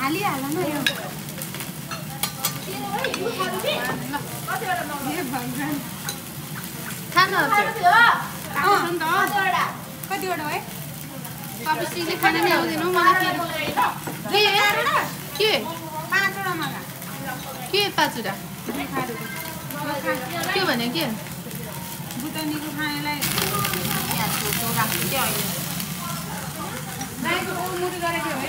हालिहाल न यो खानु कतिवटा है कपिस्टिकले खाना नि आउँदैन मलाई के 5वटा मगा के 5वटा के भने के बुटनीको खानेलाई यहाँ छोटो राख्छु के अहिले गाईको मुरी गरेको है